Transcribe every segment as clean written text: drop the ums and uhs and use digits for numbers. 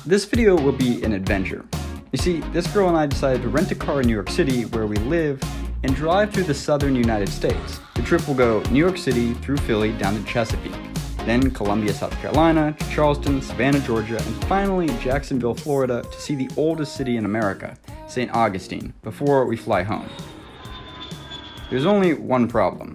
This video will be an adventure. You see, this girl and I decided to rent a car in New York City, where we live, and drive through the southern United States. The trip will go New York City through Philly down to Chesapeake, then Columbia, South Carolina, to Charleston, Savannah, Georgia, and finally Jacksonville, Florida, to see the oldest city in America, St. Augustine, before we fly home. There's only one problem.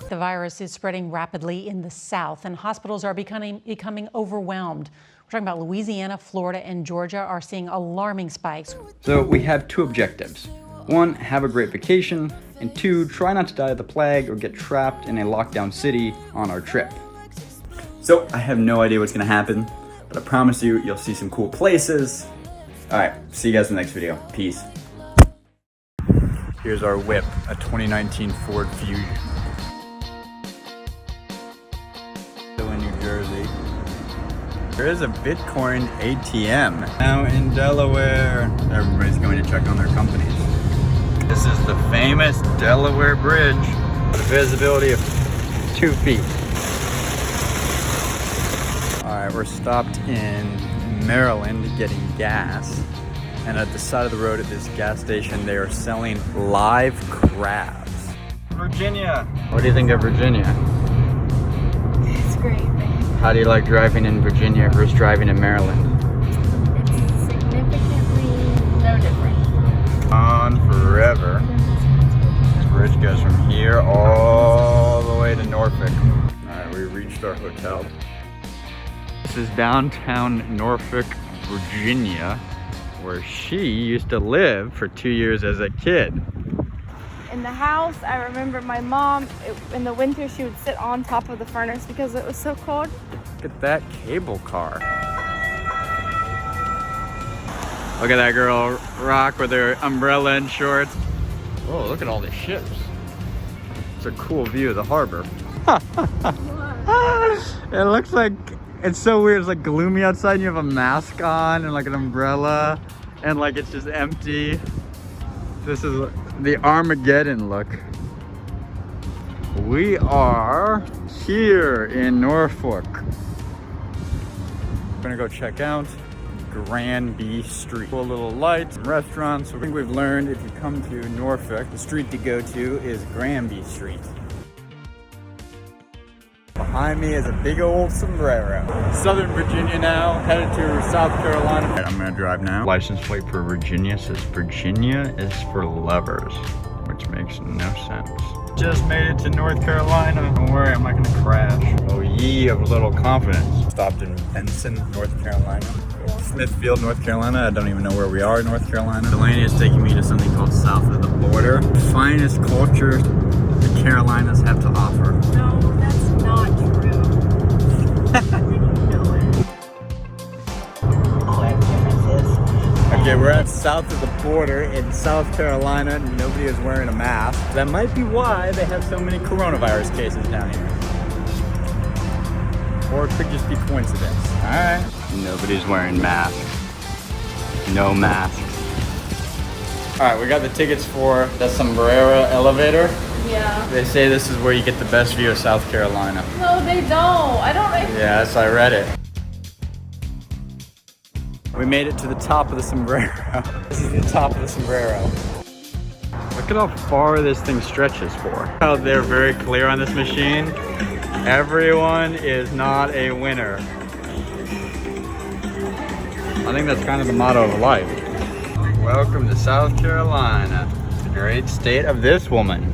The virus is spreading rapidly in the South, and hospitals are becoming overwhelmed. We're talking about Louisiana, Florida, and Georgia are seeing alarming spikes. So we have two objectives. One, have a great vacation, and two, try not to die of the plague or get trapped in a lockdown city on our trip. So I have no idea what's gonna happen, but I promise you, you'll see some cool places. All right, see you guys in the next video. Peace. Here's our whip, a 2019 Ford Fusion. Still in New Jersey. There is a Bitcoin ATM now in Delaware. Everybody's going to check on their companies. This is the famous Delaware Bridge with a visibility of 2 feet. All right, we're stopped in Maryland getting gas. And at the side of the road at this gas station, they are selling live crabs. Virginia. What do you think of Virginia? It's great. How do you like driving in Virginia versus driving in Maryland? It's significantly no different. On forever. This bridge goes from here all the way to Norfolk. All right, we reached our hotel. This is downtown Norfolk, Virginia, where she used to live for 2 years as a kid. In the house, I remember my mom, in the winter, she would sit on top of the furnace because it was so cold. Look at that cable car. Look at that girl rock with her umbrella and shorts. Oh, look at all the ships. It's a cool view of the harbor. It looks like, it's so weird. It's like gloomy outside and you have a mask on and like an umbrella and like it's just empty. This is the Armageddon look. We are here in Norfolk. We're gonna go check out Granby Street. Cool little lights and restaurants. So I think we've learned if you come to Norfolk, the street to go to is Granby Street. Behind me is a big old sombrero. Southern Virginia now, headed to South Carolina. Right, I'm gonna drive now. License plate for Virginia says Virginia is for lovers, which makes no sense. Just made it to North Carolina. Don't worry, I'm not gonna crash. Oh, ye of little confidence. Stopped in Benson, North Carolina. Smithfield, North Carolina. I don't even know where we are in North Carolina. Delaney is taking me to something called South of the Border. Finest culture the Carolinas have to offer. No, that's not true. You know it. Okay, we're at south of the border in South Carolina. Nobody is wearing a mask. That might be why they have so many coronavirus cases down here. Or it could just be coincidence. All right. Nobody's wearing masks. No masks. All right, we got the tickets for the Sombrero elevator. Yeah. They say this is where you get the best view of South Carolina. No, they don't. I don't know. Yes, I read it. We made it to the top of the sombrero. This is the top of the sombrero. Look at how far this thing stretches for. How they're very clear on this machine. Everyone is not a winner. I think that's kind of the motto of life. Welcome to South Carolina, the great state of this woman.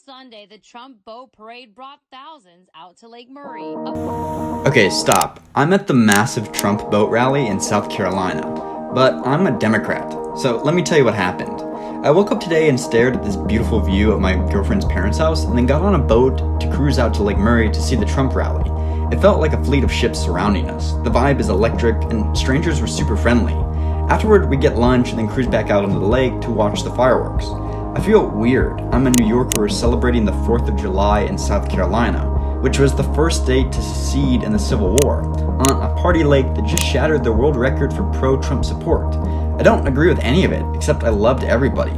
Sunday, the Trump boat parade brought thousands out to Lake Murray. Okay, stop. I'm at the massive Trump boat rally in South Carolina, but I'm a Democrat, so let me tell you what happened. I woke up today and stared at this beautiful view of my girlfriend's parents' house and then got on a boat to cruise out to Lake Murray to see the Trump rally. It felt like a fleet of ships surrounding us. The vibe is electric and strangers were super friendly. Afterward, we get lunch and then cruise back out onto the lake to watch the fireworks. I feel weird. I'm a New Yorker celebrating the 4th of July in South Carolina, which was the first state to secede in the Civil War, on a party lake that just shattered the world record for pro-Trump support. I don't agree with any of it, except I loved everybody.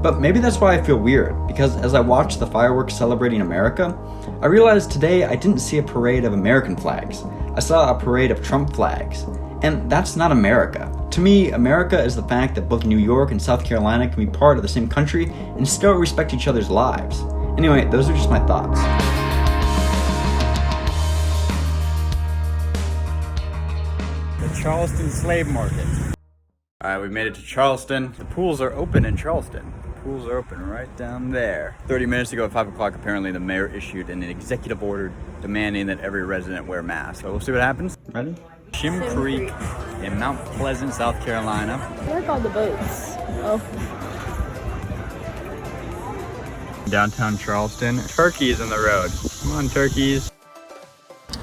But maybe that's why I feel weird, because as I watched the fireworks celebrating America, I realized today I didn't see a parade of American flags. I saw a parade of Trump flags. And that's not America. To me, America is the fact that both New York and South Carolina can be part of the same country and still respect each other's lives. Anyway, those are just my thoughts. The Charleston slave market. Alright, we made it to Charleston. The pools are open in Charleston. The pools are open right down there. 30 minutes ago at 5 o'clock, apparently the mayor issued an executive order demanding that every resident wear masks. So we'll see what happens. Ready? Shim Creek in Mount Pleasant, South Carolina. I like all the boats. Oh. Downtown Charleston. Turkeys in the road. Come on, turkeys.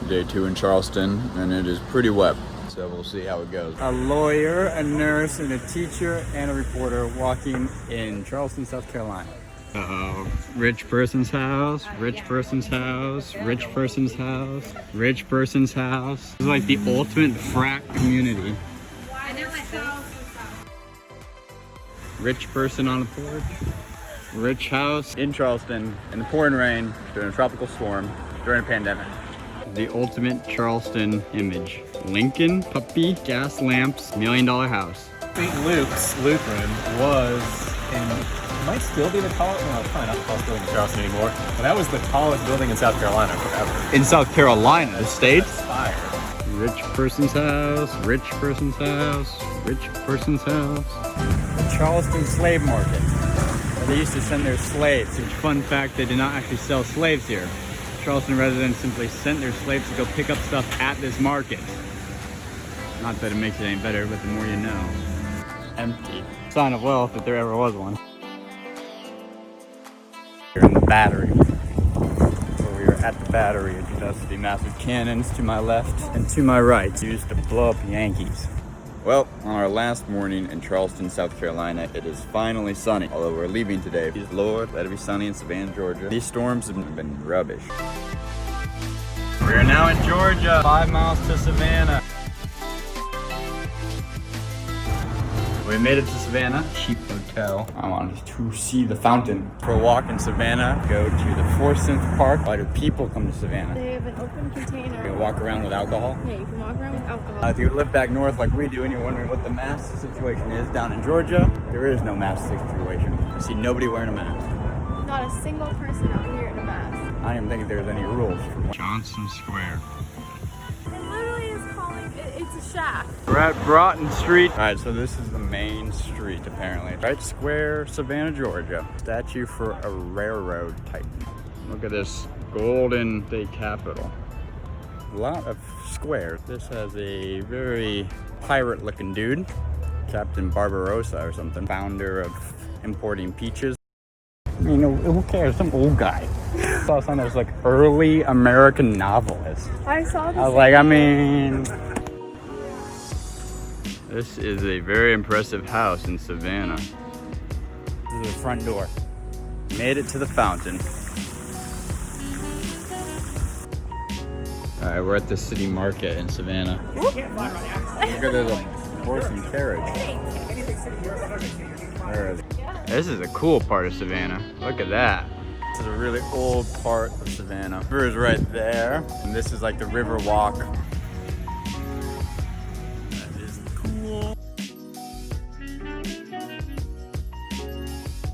Day 2 in Charleston, and it is pretty wet. So we'll see how it goes. A lawyer, a nurse, and a teacher, and a reporter walking in Charleston, South Carolina. Uh-oh. Rich person's house, rich person's house, rich person's house, rich person's house. It's like the ultimate frat community. Rich person on a porch. Rich house in Charleston in the pouring rain during a tropical storm during a pandemic. The ultimate Charleston image. Lincoln, puppy, gas lamps, $1 million house. St. Luke's Lutheran was might still be the tallest, well, it's probably not the tallest building in Charleston anymore, but that was the tallest building in South Carolina forever. In South Carolina, the state? Fire. Rich person's house, rich person's house, rich person's house. The Charleston slave market, where they used to send their slaves. Fun fact, they did not actually sell slaves here. Charleston residents simply sent their slaves to go pick up stuff at this market. Not that it makes it any better, but the more you know. Empty. Sign of wealth if there ever was one. We're in the battery. Where we are at the battery, it does the massive cannons to my left and to my right, used to blow up Yankees. Well, on our last morning in Charleston, South Carolina, it is finally sunny. Although we're leaving today. Please Lord, let it be sunny in Savannah, Georgia. These storms have been rubbish. We are now in Georgia, 5 miles to Savannah. We made it to Savannah, cheap hotel. I wanted to see the fountain. For a walk in Savannah, go to the Forsyth Park. Why do people come to Savannah? They have an open container. You can walk around with alcohol. Yeah, you can walk around with alcohol. If you live back north like we do and you're wondering what the mask situation is down in Georgia, there is no mask situation. I see nobody wearing a mask. Not a single person out here in a mask. I don't even think there's any rules. Johnson Square. It literally is calling, it's a shack. We're at Broughton Street. All right, so this is the main street apparently. Right Square, Savannah, Georgia. Statue for a railroad titan. Look at this Golden State Capitol. A lot of squares. This has a very pirate looking dude. Captain Barbarossa or something. Founder of importing peaches. I mean, who cares? Some old guy. I saw something that was like early American novelist. I saw this. I was like, I mean... This is a very impressive house in Savannah. This is the front door. Made it to the fountain. All right, we're at the city market in Savannah. Look at there's a horse and carriage. There it is. This is a cool part of Savannah. Look at that. This is a really old part of Savannah. The river is right there, and this is like the river walk. That is cool.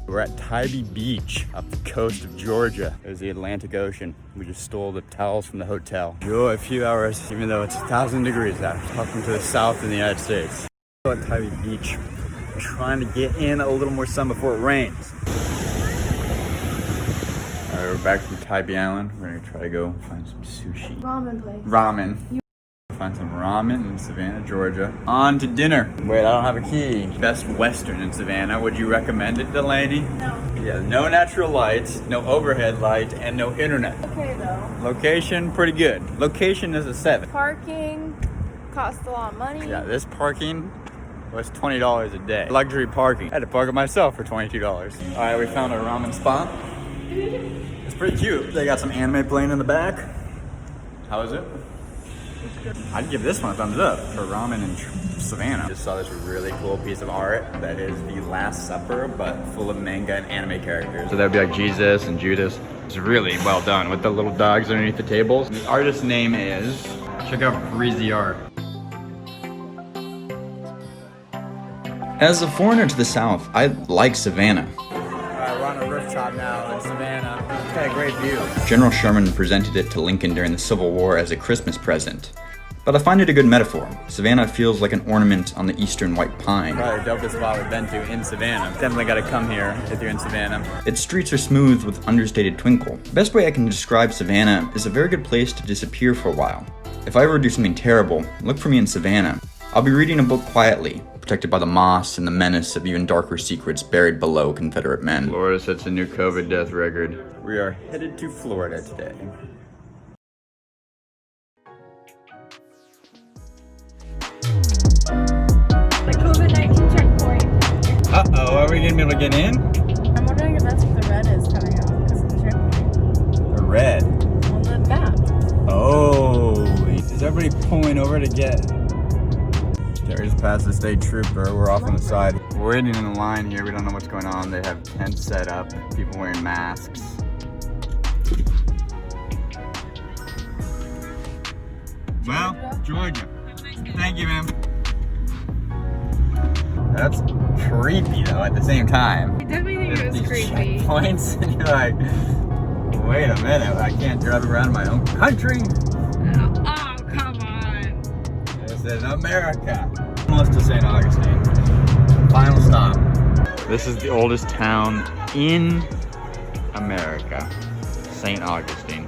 We're at Tybee Beach, up the coast of Georgia. There's the Atlantic Ocean. We just stole the towels from the hotel. Enjoy a few hours, even though it's 1,000 degrees out. Welcome to the South in the United States. We're at Tybee Beach, trying to get in a little more sun before it rains. All right, we're back from Tybee Island. We're gonna try to go find some sushi. Ramen place. Ramen. Find some ramen in Savannah, Georgia. On to dinner. Wait, I don't have a key. Best Western in Savannah. Would you recommend it, Delaney? No. Yeah, no natural lights, no overhead light, and no internet. Okay though. Location, pretty good. Location is a 7. Parking costs a lot of money. Yeah, this parking was $20 a day. Luxury parking. I had to park it myself for $22. All right, we found a ramen spot. It's pretty cute. They got some anime playing in the back. How is it? I'd give this one a thumbs up for ramen in Savannah. Just saw this really cool piece of art that is the Last Supper, but full of manga and anime characters. So that would be like Jesus and Judas. It's really well done with the little dogs underneath the tables. And the artist's name is, check out Breezy Art. As a foreigner to the South, I like Savannah. We're on a rooftop now in Savannah. It's got a great view. General Sherman presented it to Lincoln during the Civil War as a Christmas present. But I find it a good metaphor. Savannah feels like an ornament on the eastern white pine. Probably the dopest spot we've been to in Savannah. Definitely got to come here if you're in Savannah. Its streets are smooth with understated twinkle. The best way I can describe Savannah is a very good place to disappear for a while. If I ever do something terrible, look for me in Savannah. I'll be reading a book quietly, protected by the moss and the menace of even darker secrets buried below Confederate men. Florida sets a new COVID death record. We are headed to Florida today. The COVID-19 checkpoint. Uh-oh, are we gonna be able to get in? I'm wondering if that's what the red is coming out because of the checkpoint. The red. On the map. Oh, is everybody pulling over to get? Okay, we just passed the state trooper. We're off on the side. We're waiting in the line here. We don't know what's going on. They have tents set up, people wearing masks. Well, Georgia. Thank you, ma'am. That's creepy though at the same time. I definitely think it was These creepy. checkpoints, and you're like, wait a minute, I can't drive around my own country. Oh, come on. This is America. Almost to St. Augustine. Final stop. This is the oldest town in America. St. Augustine.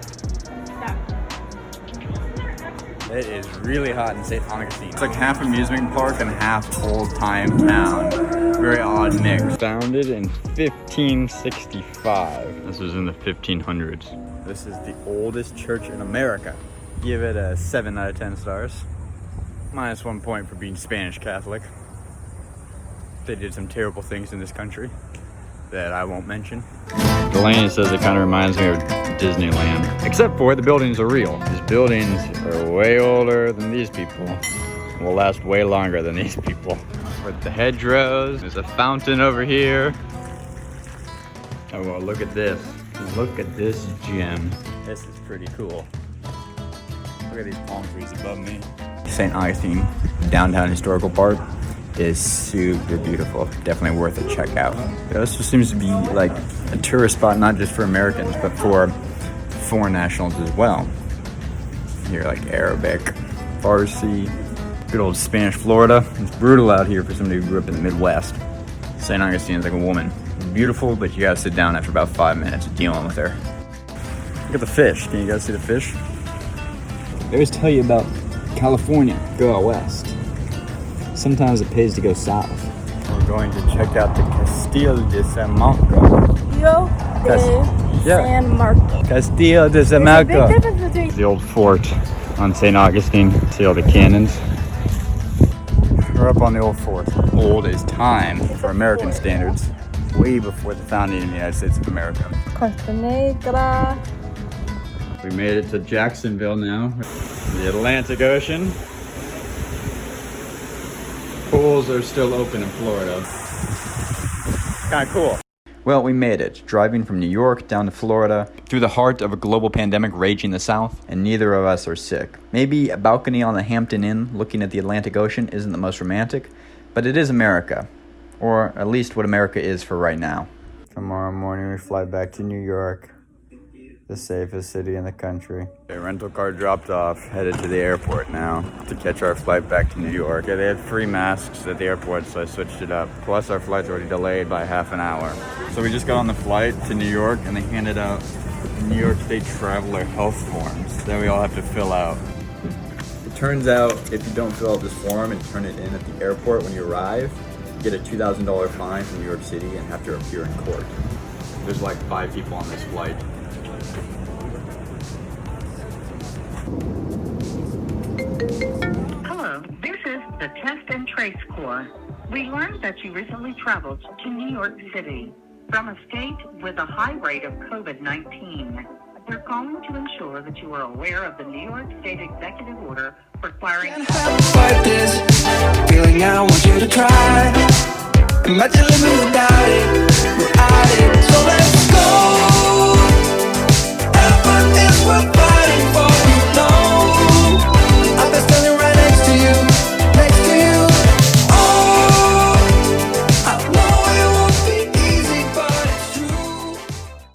It is really hot in St. Augustine. It's like half amusement park and half old-time town. Very odd mix. Founded in 1565. This was in the 1500s. This is the oldest church in America. Give it a 7 out of 10 stars. Minus 1 point for being Spanish Catholic. They did some terrible things in this country that I won't mention. Delaney says it kind of reminds me of Disneyland. Except for the buildings are real. These buildings are way older than these people. Will last way longer than these people. With the hedgerows, there's a fountain over here. Oh, well, look at this. Look at this gem. This is pretty cool. Look at these palm trees above me. St. Augustine Downtown Historical Park is super beautiful. Definitely worth a check out. This just seems to be like a tourist spot, not just for Americans, but for foreign nationals as well. Here, like Arabic, Farsi, good old Spanish Florida. It's brutal out here for somebody who grew up in the Midwest. St. Augustine is like a woman. Beautiful, but you gotta sit down after about 5 minutes of dealing with her. Look at the fish. Can you guys see the fish? They always tell you about California, go out west. Sometimes it pays to go south. We're going to check out the Castillo De San Marco. Castillo De San Marco. Castillo De San Marco. There's a big difference between The old fort on St. Augustine. See all the cannons. We're up on the old fort. Old as time for American standards. Way before the founding of the United States of America. Costa Negra. We made it to Jacksonville now. The Atlantic Ocean. Pools are still open in Florida. Kind of cool. Well, we made it, driving from New York down to Florida, through the heart of a global pandemic raging in the South, and neither of us are sick. Maybe a balcony on the Hampton Inn looking at the Atlantic Ocean isn't the most romantic, but it is America, or at least what America is for right now. Tomorrow morning we fly back to New York, the safest city in the country. A rental car dropped off, headed to the airport now to catch our flight back to New York. Yeah, they had free masks at the airport, so I switched it up. Plus our flight's already delayed by half an hour. So we just got on the flight to New York and they handed out New York State Traveler health forms that we all have to fill out. It turns out if you don't fill out this form and turn it in at the airport when you arrive, you get a $2,000 fine from New York City and have to appear in court. There's like 5 people on this flight. Hello, this is the Test and Trace Corps. We learned that you recently traveled to New York City from a state with a high rate of COVID-19. We're calling to ensure that you are aware of the New York State Executive Order requiring... Fight this feeling, I want you to try. Imagine living without it, so let's go.